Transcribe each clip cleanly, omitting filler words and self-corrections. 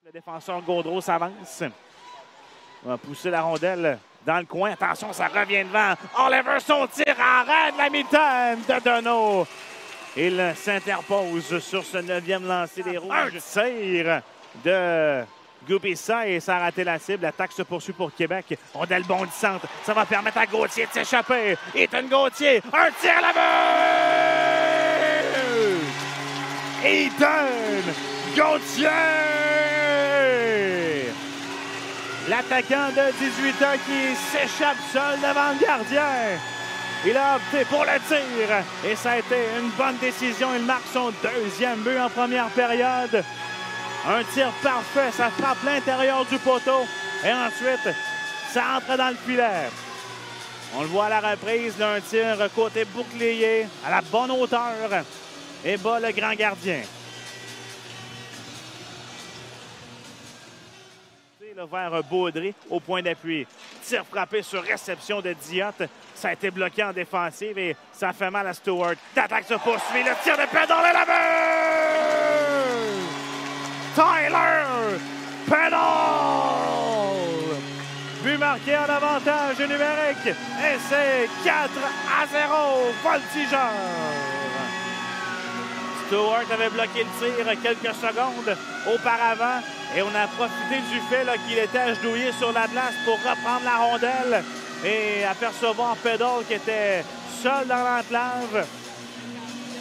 Le défenseur Gaudreau s'avance. On va pousser la rondelle dans le coin. Attention, ça revient devant. Oliver, son tir arrête la mitaine de Dono. Il s'interpose sur ce 9e lancer des Rouges. Un tir de Gupissa et ça a raté la cible. L'attaque se poursuit pour Québec. Rondelle bondissante. Ça va permettre à Gauthier de s'échapper. Ethan Gauthier, un tir à la vue! Ethan Gauthier! L'attaquant de 18 ans qui s'échappe seul devant le gardien. Il a opté pour le tir et ça a été une bonne décision. Il marque son 2e but en première période. Un tir parfait, ça frappe l'intérieur du poteau et ensuite, ça entre dans le filet. On le voit à la reprise, là, un tir côté bouclier à la bonne hauteur et bat le grand gardien. Vers Baudry au point d'appui. Tir frappé sur réception de Diot. Ça a été bloqué en défensive et ça fait mal à Stewart. L'attaque se poursuit. Le tir de Peddle est la vue! Tyler Peddle! But marqué en avantage numérique. Et c'est 4-0 Voltigeur. Stewart avait bloqué le tir quelques secondes auparavant et on a profité du fait qu'il était agenouillé sur la glace pour reprendre la rondelle et apercevoir Peddle qui était seul dans l'enclave.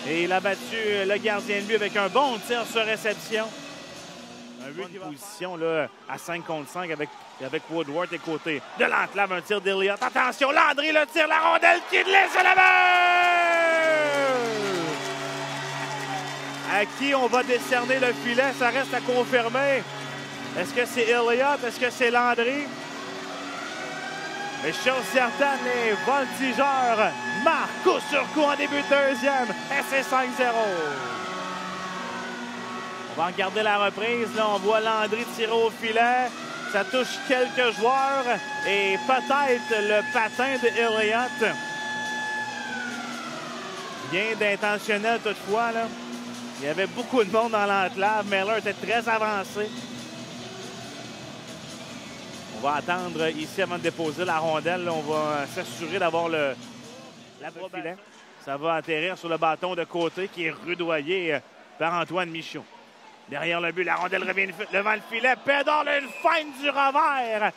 Et il a battu le gardien de but avec un bon tir sur réception. Un but de position là, à 5 contre 5 avec Woodward et côté de l'enclave. Un tir d'Elliott. Attention, Landry le tire, la rondelle qui glisse à la main! À qui on va décerner le filet, ça reste à confirmer. Est-ce que c'est Elliott? Est-ce que c'est Landry? Mais chose certaine, les Voltigeurs marquent coup sur coup en début de 2e. Et c'est 5-0. On va regarder la reprise. Là, on voit Landry tirer au filet. Ça touche quelques joueurs. Et peut-être le patin de Elliott. Rien d'intentionnel toutefois, là. Il y avait beaucoup de monde dans l'enclave. Miller était très avancé. On va attendre ici avant de déposer la rondelle. Là, on va s'assurer d'avoir la filet. Ça va atterrir sur le bâton de côté qui est rudoyé par Antoine Michaud. Derrière le but, la rondelle revient devant le filet. Peddle, une feinte du revers.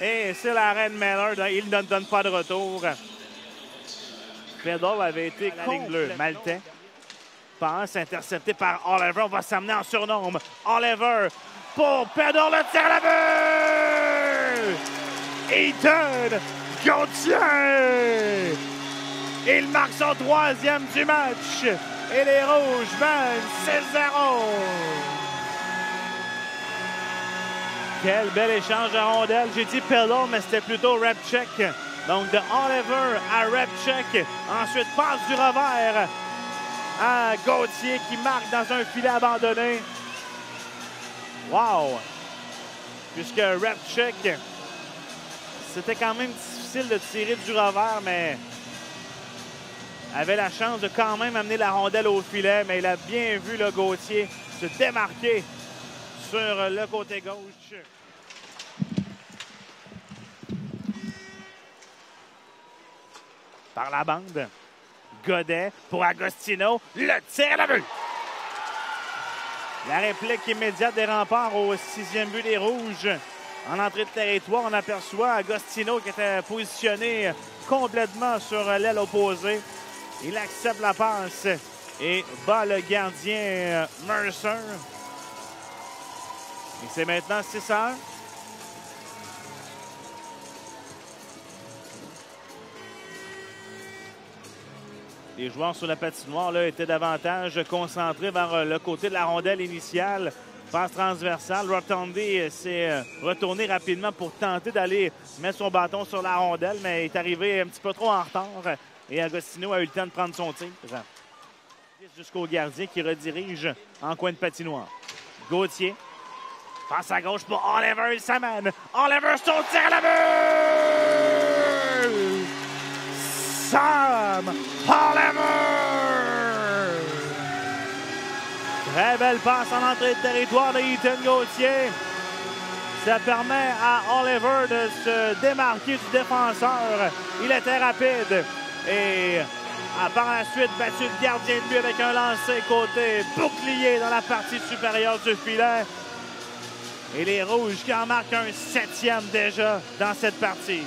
Et c'est la reine Miller. Il ne donne pas de retour. Peddle avait été la ligne bleue. Maltais. Passe intercepté par Oliver. On va s'amener en surnombre. Oliver pour Peddle, le tir à la vue! Ethan Gauthier! Il marque son 3e du match. Et les Rouges mènent 6-0. Quel bel échange de rondelles. J'ai dit Peddle, mais c'était plutôt Repchek. Donc de Oliver à Repchek. Ensuite, passe du revers à Gauthier qui marque dans un filet abandonné. Wow! Puisque Repchek, c'était quand même difficile de tirer du revers, mais avait la chance de quand même amener la rondelle au filet. Mais il a bien vu le Gauthier se démarquer sur le côté gauche. Par la bande. Godet pour Agostino. Le tir à la vue. La réplique immédiate des remparts au 6e but des Rouges. En entrée de territoire, on aperçoit Agostino qui était positionné complètement sur l'aile opposée. Il accepte la passe et bat le gardien Mercer. Et c'est maintenant 6-1. Les joueurs sur la patinoire là, étaient davantage concentrés vers le côté de la rondelle initiale. Passe transversale. Rotondi s'est retourné rapidement pour tenter d'aller mettre son bâton sur la rondelle, mais il est arrivé un petit peu trop en retard. Et Agostino a eu le temps de prendre son tir. Jusqu'au gardien qui redirige en coin de patinoire. Gauthier. Passe à gauche pour Oliver, il s'amène. Oliver, son tir à la vue! Sam Oliver! Très belle passe en entrée de territoire de Ethan Gauthier. Ça permet à Oliver de se démarquer du défenseur. Il était rapide et par la suite battu le gardien de but avec un lancer côté bouclier dans la partie supérieure du filet. Et les Rouges qui en marquent un 7e déjà dans cette partie.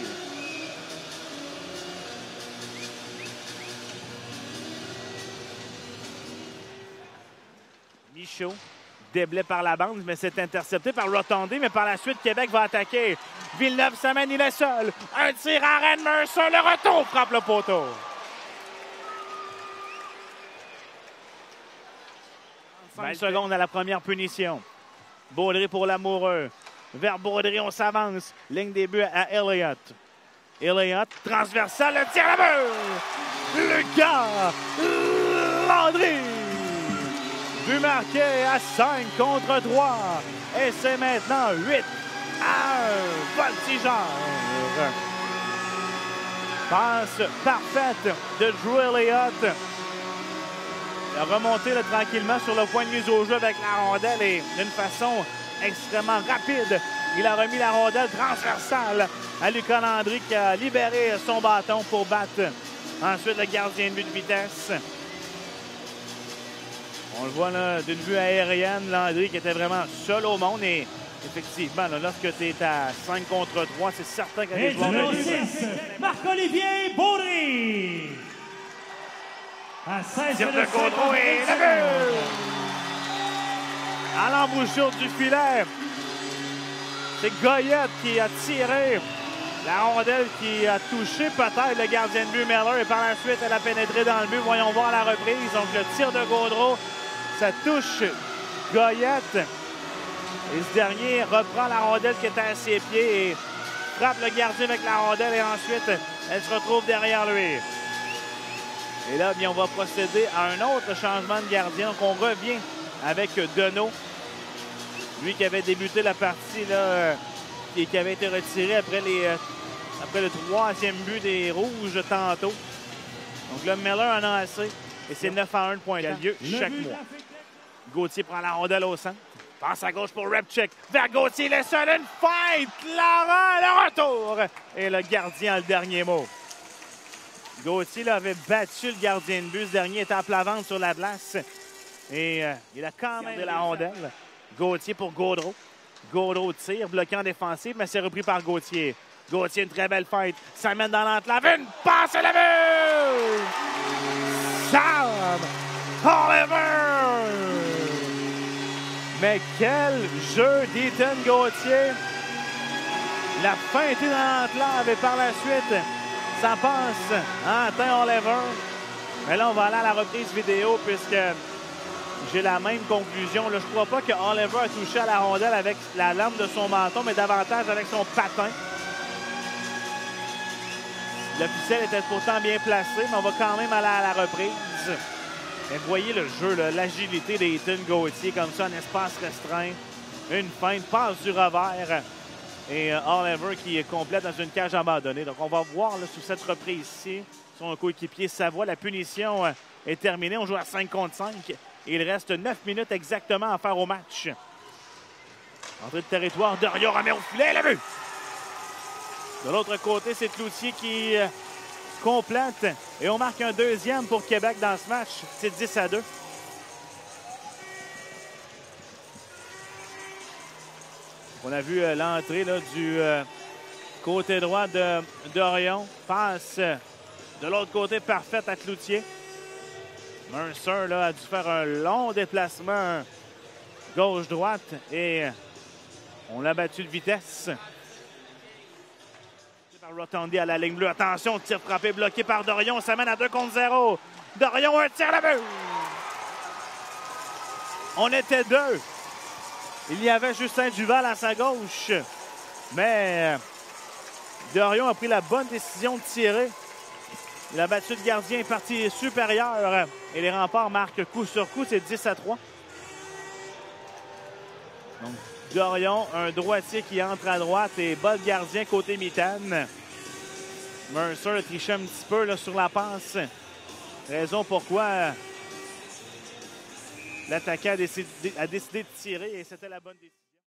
Michaud, déblai par la bande, mais c'est intercepté par Rotondé. Mais par la suite, Québec va attaquer. Villeneuve s'amène, il est seul. Un tir à Ren Mercer, le retour frappe le poteau. 5 secondes à la première punition. Baudry pour l'amoureux. Vers Baudry, on s'avance. Ligne des buts à Elliott. Elliott, transversal, le tir à la mur. Lucas Landry. But marqué à 5 contre 3. Et c'est maintenant 8 à 1. Voltigeur. Passe parfaite de Drew Elliott. Il a remonté là, tranquillement sur le point de mise au jeu avec la rondelle et d'une façon extrêmement rapide. Il a remis la rondelle transversale à Lucas Landry qui a libéré son bâton pour battre ensuite le gardien de but de vitesse. On le voit là d'une vue aérienne, Landry qui était vraiment seul au monde et effectivement, là, lorsque tu es à 5 contre 3, c'est certain qu'il y a des joueurs de 6, Marc-Olivier Baudry. À 16 tire de Gaudreau et le but! À l'embouchure du filet, c'est Goyette qui a tiré la rondelle qui a touché peut-être le gardien de but Miller et par la suite elle a pénétré dans le but. Voyons voir la reprise. Donc le tir de Gaudreau, ça touche Goyette et ce dernier reprend la rondelle qui était à ses pieds et frappe le gardien avec la rondelle et ensuite elle se retrouve derrière lui. Et là, bien, on va procéder à un autre changement de gardien. Donc, on revient avec Deneau. Lui qui avait débuté la partie là, et qui avait été retiré après le 3e but des Rouges tantôt. Donc, le Miller en a assez. Et c'est 9 à 1 le point qui a lieu chaque mois. Gauthier prend la rondelle au centre. Passe à gauche pour Repchik. Vers Gauthier, le seul, une fight! Laurent, le retour! Et le gardien a le dernier mot. Gauthier là, avait battu le gardien de but. Ce dernier était à plat ventre sur la glace. Et il a quand même la rondelle. Gauthier pour Gaudreau. Gaudreau tire, bloquant défensif, mais c'est repris par Gauthier. Gauthier, une très belle fight. Ça mène dans l'enclave. Une passe à la vue! Sam Oliver! Mais quel jeu d'Ethan Gauthier! La fin était dans l'enclave et par la suite, ça passe en Ethan Oliver. Mais là, on va aller à la reprise vidéo puisque j'ai la même conclusion. Là, je ne crois pas que Oliver a touché à la rondelle avec la lame de son menton, mais davantage avec son patin. Le ficelle était pourtant bien placé, mais on va quand même aller à la reprise. Mais voyez le jeu, l'agilité d'Ethan Gauthier comme ça en espace restreint. Une feinte, passe du revers. Et Oliver qui est complète dans une cage abandonnée. Donc, on va voir là, sur cette reprise-ci son coéquipier Savoie. La punition est terminée. On joue à 5 contre 5. Et il reste 9 minutes exactement à faire au match. Entrée de territoire, Dorion remet au filet, le but! De l'autre côté, c'est Cloutier qui complète. Et on marque un deuxième pour Québec dans ce match. C'est 10 à 2. On a vu l'entrée du côté droit de Dorion. Passe de l'autre côté parfaite à Cloutier. Mercer là, a dû faire un long déplacement gauche-droite et on l'a battu de vitesse. Par Rotondé à la ligne bleue. Attention, tir frappé bloqué par Dorion. Ça mène à 2 contre 0. Dorion, un tir à but. On était 2. Il y avait Justin Duval à sa gauche. Mais Dorion a pris la bonne décision de tirer. Il a battu le gardien partie supérieure. Et les Remparts marquent coup sur coup. C'est 10 à 3. Donc, Dorion, un droitier qui entre à droite et bas le gardien côté mitaine. Mercer a triché un petit peu là, sur la passe. Raison pourquoi l'attaquant a décidé de tirer et c'était la bonne décision.